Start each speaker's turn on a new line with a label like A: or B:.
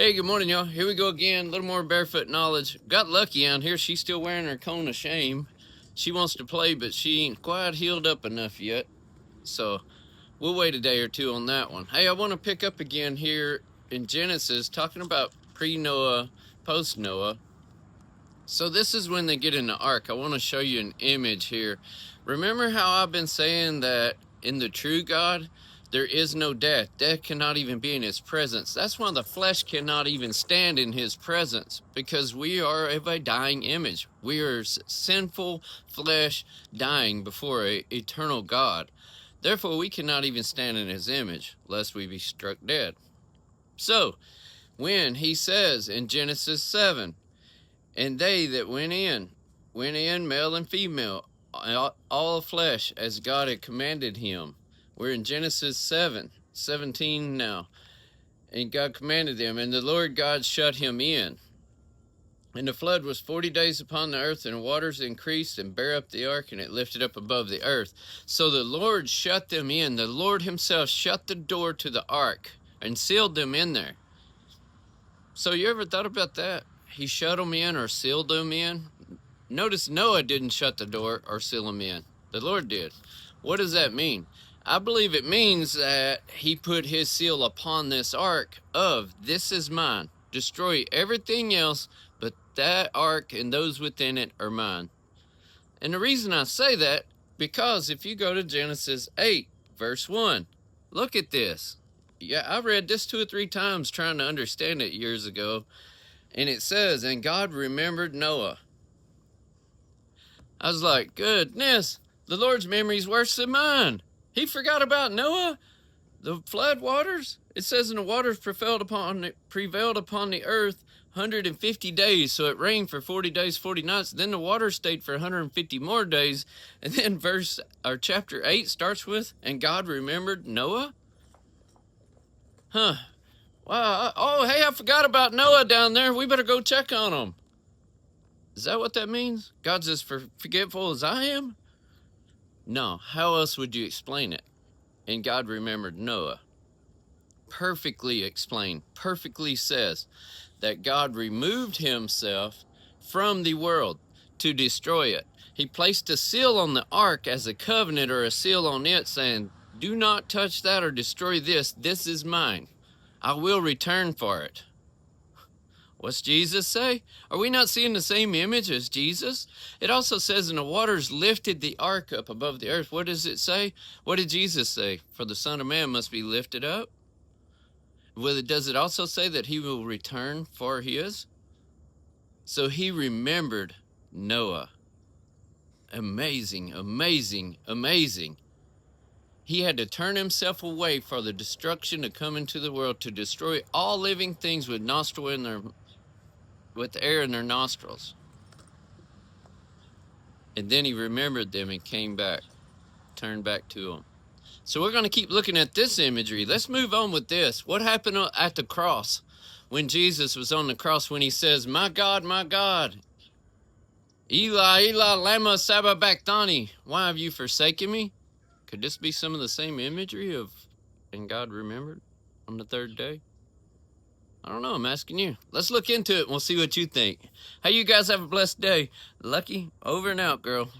A: Hey, good morning, y'all. Here we go again. A little more barefoot knowledge. Got lucky out here. She's still wearing her cone of shame. She wants to play, but she ain't quite healed up enough yet. So we'll wait a day or two on that one. Hey, I want to pick up again here in Genesis, talking about pre-Noah, post-Noah. So this is when they get in the ark. I want to show you an image here. Remember how I've been saying that in the true God, there is no death. Death cannot even be in his presence. That's why the flesh cannot even stand in his presence, because we are of a dying image. We are sinful flesh dying before an eternal God. Therefore, we cannot even stand in his image, lest we be struck dead. So, when he says in Genesis 7, and they that went in, male and female, all flesh, as God had commanded him. We're in Genesis 7:17 now. And God commanded them, and the Lord God shut him in. And the flood was 40 days upon the earth, and the waters increased and bare up the ark, and it lifted up above the earth. So the Lord shut them in. The Lord himself shut the door to the ark and sealed them in there. So you ever thought about that? He shut them in or sealed them in? Notice Noah didn't shut the door or seal them in. The Lord did. What does that mean? I believe it means that he put his seal upon this ark of, this is mine. Destroy everything else, but that ark and those within it are mine. And the reason I say that, because if you go to Genesis 8, verse 1, look at this. Yeah, I read this 2 or 3 times trying to understand it years ago. And it says, and God remembered Noah. I was like, goodness, the Lord's memory is worse than mine. He forgot about Noah, the flood waters. It says, and the waters prevailed upon the earth 150 days. So it rained for 40 days, 40 nights. Then the water stayed for 150 more days. And then chapter 8 starts with, and God remembered Noah. Huh. Wow. Oh, hey, I forgot about Noah down there. We better go check on him. Is that what that means? God's as forgetful as I am? No. How else would you explain it? And God remembered Noah. Perfectly explained. Perfectly says that God removed himself from the world to destroy it. He placed a seal on the ark as a covenant, or a seal on it saying, do not touch that or destroy this. This is mine. I will return for it. What's Jesus say? Are we not seeing the same image as Jesus? It also says, and the waters lifted the ark up above the earth. What does it say? What did Jesus say? For the Son of Man must be lifted up. Well, does it also say that he will return for his? So he remembered Noah. Amazing, amazing, amazing. He had to turn himself away for the destruction to come into the world, to destroy all living things with air in their nostrils. And then he remembered them and came back, turned back to them. So we're going to keep looking at this imagery. Let's move on with this. What happened at the cross when Jesus was on the cross, when he says, my God, Eli, Eli, lama sabachthani, why have you forsaken me? Could this be some of the same imagery of, and God remembered on the 3rd day? I don't know, I'm asking you. Let's look into it and we'll see what you think. Hey, you guys have a blessed day. Lucky, over and out, girl.